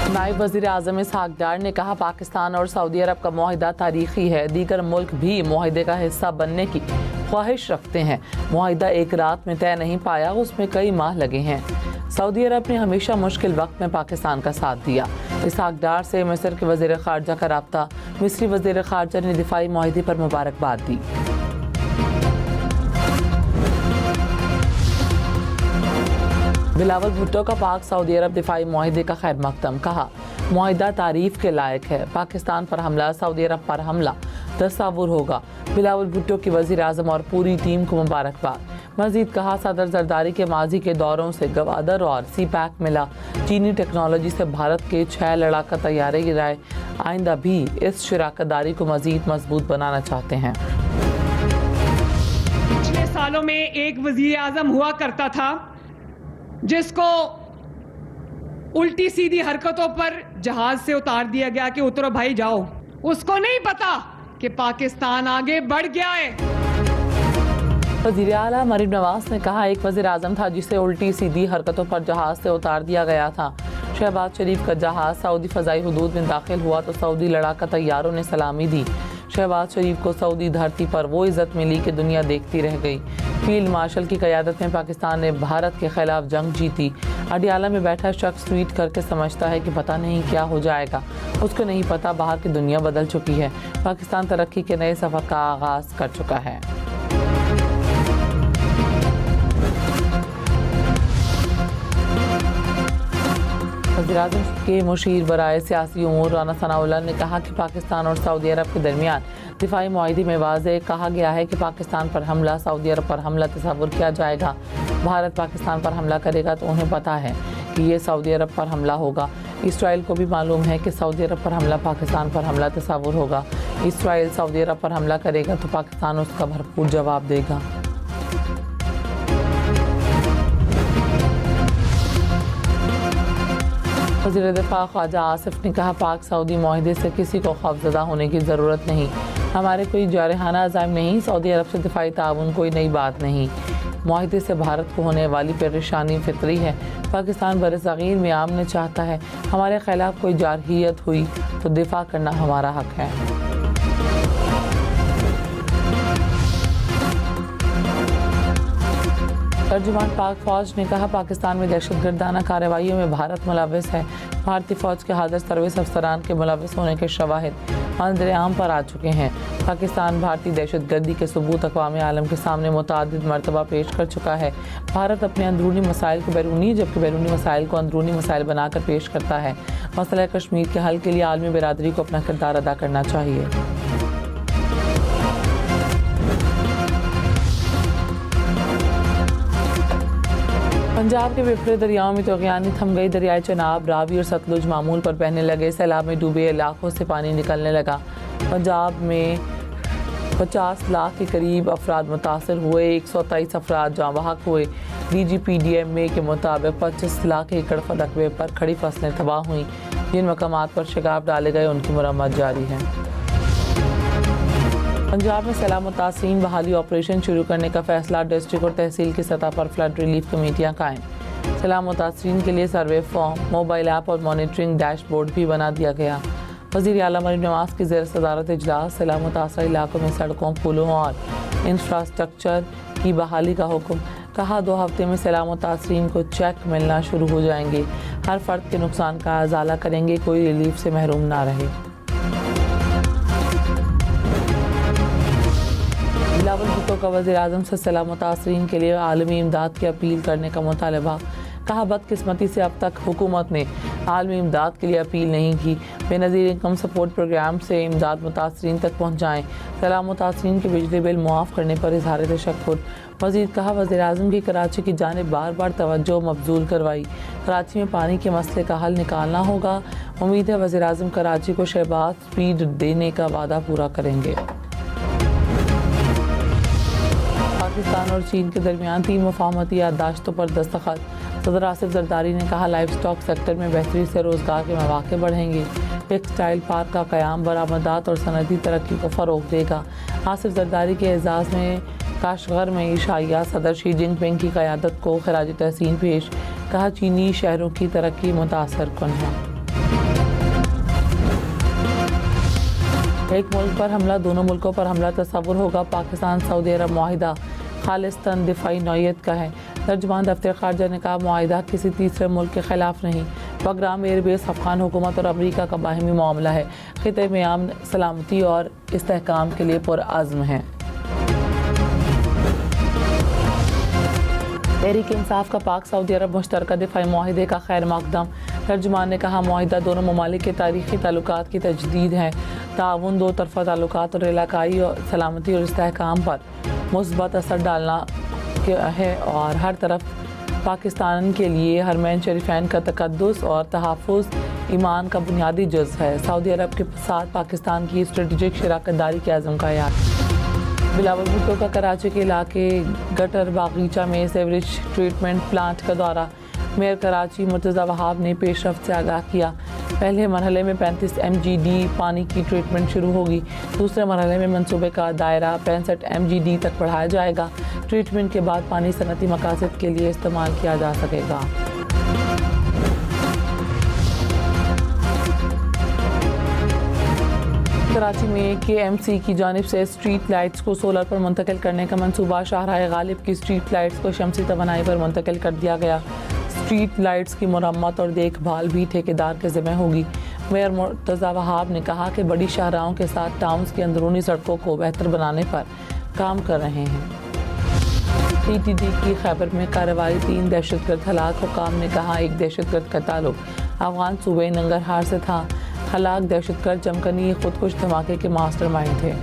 नायब वज़ीर आज़म इसहाक डार ने कहा, पाकिस्तान और सऊदी अरब का मुआहिदा तारीखी है। दीगर मुल्क भी मुआहिदे का हिस्सा बनने की ख्वाहिश रखते हैं। मुआहिदा एक रात में तय नहीं पाया, उसमें कई माह लगे हैं। सऊदी अरब ने हमेशा मुश्किल वक्त में पाकिस्तान का साथ दिया। इसहाक डार से मिस्र के वज़ीर ख़ारजा का राब्ता। मिस्री वज़ीर ख़ारजा ने दिफाई मुआहिदे पर मुबारकबाद दी। बिलावल भुट्टो का पाक सऊदी अरब दिफाई मुआहिदे का खैर मकदम। कहा, मुआहिदा तारीफ के लायक है। पाकिस्तान पर हमला, सऊदी अरब पर हमला तस्वुर होगा। बिलावल भुट्टो की वज़ीर आज़म और पूरी टीम को मुबारकबाद। मज़ीद कहा, सदर जरदारी के माजी के दौरों से गवादर और सी पैक मिला। चीनी टेक्नोलॉजी से भारत के 6 लड़ाका तैयारे गिराए। आइंदा भी इस शराकतदारी को मज़ीद मजबूत बनाना चाहते हैं। पिछले सालों में एक वज़ीर आज़म हुआ करता था जिसको उल्टी सीधी हरकतों पर जहाज से उतार दिया गया कि उतरो भाई जाओ। उसको नहीं पता कि पाकिस्तान आगे बढ़ गया है। वज़ीर आला मरीम नवाज ने कहा, एक वज़ीर आज़म था जिसे उल्टी सीधी हरकतों पर जहाज से उतार दिया गया था। शहबाज शरीफ का जहाज सऊदी फ़ज़ाई हुदूद में दाखिल हुआ तो सऊदी लड़ाका तैयारों ने सलामी दी। शहबाज शरीफ को सऊदी धरती पर वो इज़्ज़त मिली कि दुनिया देखती रह गई। फील्ड मार्शल की क़यादत में पाकिस्तान ने भारत के खिलाफ जंग जीती। अडियाला में बैठा शख्स ट्वीट करके समझता है कि पता नहीं क्या हो जाएगा। उसको नहीं पता बाहर की दुनिया बदल चुकी है। पाकिस्तान तरक्की के नए सफ़र का आगाज़ कर चुका है। वज़ीर-ए-आज़म के मुशीर बराए सियासी उमूर राना सनाउल्लाह ने कहा कि पाकिस्तान और सऊदी अरब के दरमियान दिफाई मुआहिदे में वाज़ेह कहा गया है कि पाकिस्तान पर हमला, सऊदी अरब पर हमला तस्वुर किया जाएगा। भारत पाकिस्तान पर हमला करेगा तो उन्हें पता है कि ये सऊदी अरब पर हमला होगा। इसराइल को भी मालूम है कि सऊदी अरब पर हमला पाकिस्तान पर हमला तस्वुर होगा। इसराइल सऊदी अरब पर हमला करेगा तो पाकिस्तान उसका भरपूर जवाब देगा। वज़ीर दिफा ख्वाजा आसिफ ने कहा, पाक सऊदी मुआहिदे से किसी को खौफज़दा होने की ज़रूरत नहीं। हमारे कोई जारहाना अज़ाइम नहीं। सऊदी अरब से दिफाई ताउन कोई नई बात नहीं। मुआहिदे से भारत को होने वाली परेशानी फितरी है। पाकिस्तान बरसग़ीर में आमन चाहता है। हमारे खिलाफ कोई जारहियत हुई तो दिफा करना हमारा हक है। तर्जुमान पाक फ़ौज ने कहा, पाकिस्तान में दहशतगर्दाना कार्रवाइयों में भारत मुलव्वस है। भारतीय फ़ौज के हादर सर्विस अफसरान के मुलव्वस होने के शवाहिद मंज़र आम पर आ चुके हैं। पाकिस्तान भारतीय दहशतगर्दी के सबूत अक़वाम आलम के सामने मुतअद्दिद मरतबा पेश कर चुका है। भारत अपने अंदरूनी मसाइल को बैरूनी जबकि बैरूनी मसाइल को अंदरूनी मसाइल बनाकर पेश करता है। मसला कश्मीर के हल के लिए आलमी बिरादरी को अपना किरदार अदा करना चाहिए। पंजाब के विफरे दरियाओं में तूग़यानी थम गई। दरियाए चनाब, रावी और सतलुज मामूल पर बहने लगे। सैलाब में डूबे इलाकों से पानी निकलने लगा। पंजाब में 50 लाख के करीब अफराद मुतासर हुए। 123 अफराद जाँ बहक हुए। DGPDMA के मुताबिक 25 लाख एकड़ रकबे पर खड़ी फसलें तबाह हुई। जिन मकामात पर शिकाब डाले गए उनकी मरम्मत जारी है। पंजाब में सैलाब मुतासिरीन बहाली ऑपरेशन शुरू करने का फैसला। डिस्ट्रिक्ट और तहसील की सतह पर फ्लड रिलीफ कमेटियाँ कायम। सैलाब मुतासिरीन के लिए सर्वे फॉर्म, मोबाइल ऐप और मॉनिटरिंग डैशबोर्ड भी बना दिया गया। वज़ीर आला मरीम नवाज की ज़ेर सदारत इजलास सैलाब मुतासर इलाकों में सड़कों, पुलों और इंफ्रास्ट्रक्चर की बहाली का हुक्म। कहा, 2 हफ्ते में सैलाब मुतासिरीन को चेक मिलना शुरू हो जाएंगे। हर फर्द के नुकसान का अजाला करेंगे, कोई रिलीफ से महरूम ना रहे। बिलावल भुट्टो का वज़ीर-ए-आज़म से सैलाब मुतासरीन के लिए आलमी इमदाद की अपील करने का मुतालबा। कहा, बदकिस्मती से अब तक हुकूमत ने आलमी इमदाद के लिए अपील नहीं की। बेनज़ीर इनकम सपोर्ट प्रोग्राम से इमदाद मुतासरीन तक पहुँचाएँ। सैलाब मुतासरीन के बिजली बिल मुआफ़ करने पर इज़हार तशक्कुर। मज़ीद कहा, वज़ीर-ए-आज़म की कराची की जानिब बार बार तवज्जो मबज़ूल करवाई। कराची में पानी के मसले का हल निकालना होगा। उम्मीद है वज़ीर-ए-आज़म कराची को शहबाज स्पीड देने का वादा पूरा करेंगे। पाकिस्तान और चीन के दरमियान 3 मुफाहमती याददाश्तों पर दस्तखत। सदर आसिफ जरदारी ने कहा, लाइफ स्टॉक सेक्टर में बेहतरी से रोज़गार के मौक़े बढ़ेंगे। टेक्सटाइल पार्क का क़याम बरामदात और सनदी तरक्की को फ़रोग़ देगा। आसिफ जरदारी के एजाज़ में काशगर में इशाइया सदर शी जिनपिंग की क़यादत को खराज तहसीन पेश। कहा, चीनी शहरों की तरक्की मुतासर कुन है। एक मुल्क पर हमला, दोनों मुल्कों पर हमला तस्वुर होगा। पाकिस्तान सऊदी अरब मुआहिदा खालिस्तान दिफाई नौयत का है। तर्जुमान दफ्तर खारजा ने कहा, मुआहिदा किसी तीसरे मुल्क के खिलाफ नहीं, बगराम एयरबेस अफगान हुकूमत और अमरीका का बाहिमी मामला है। खिते में अमन, सलामती और इस्तेहकाम के लिए पुरअज़्म है। तहरीक इंसाफ का पाक सऊदी अरब मुश्तरका दिफाई मुआहिदे का खैर मकदम। तर्जुमान ने कहा, मुआहिदा दोनों ममालिक के तारीखी ताल्लुकात की तजदीद है। ताउन दो तरफ़ा ताल्लुकात और इलाकाई और सलामती और इस्तेहकाम पर मुस्बत असर डालना है और हर तरफ पाकिस्तान के लिए हरमैन शरीफैन का तक़द्दुस और तहफ़्फ़ुज़ ईमान का बुनियादी जुज़ है। सऊदी अरब के साथ पाकिस्तान की स्ट्रेटजिक शराकतदारी के अज़्म का याद। बिलावल भुट्टो का कराची के इलाके गटर बागीचा में सेवरेज ट्रीटमेंट प्लांट का दौरा। मेयर कराची मुर्तज़ा वहाब ने पेशरफ्त से आगाह किया। पहले मरहले में 35 MGD पानी की ट्रीटमेंट शुरू होगी। दूसरे मरहले में मंसूबे का दायरा 65 MGD तक बढ़ाया जाएगा। ट्रीटमेंट के बाद पानी सनती मकासद के लिए इस्तेमाल किया जा सकेगा। कराची में KMC की जानिब से स्ट्रीट लाइट्स को सोलर पर मुंतकिल करने का मंसूबा। शाहराह गालिब की स्ट्रीट लाइट्स को शमसी तवानाई पर मुंतकिल कर दिया गया। स्ट्रीट लाइट्स की मरम्मत और देखभाल भी ठेकेदार के ज़िम्मे होगी। मेयर मुर्तज़ा वहाब ने कहा कि बड़ी शाहराहों के साथ टाउन्स की अंदरूनी सड़कों को बेहतर बनाने पर काम कर रहे हैं। TTD की खैबर में कार्रवाई, 3 दहशतगर्द हलाक। हुकाम ने कहा, एक दहशतगर्द का ताल्लुक अफगान सूबे नंगरहार से था। हलाक दहशतगर्द जमकनी खुदकुश धमाके के मास्टरमाइंड थे।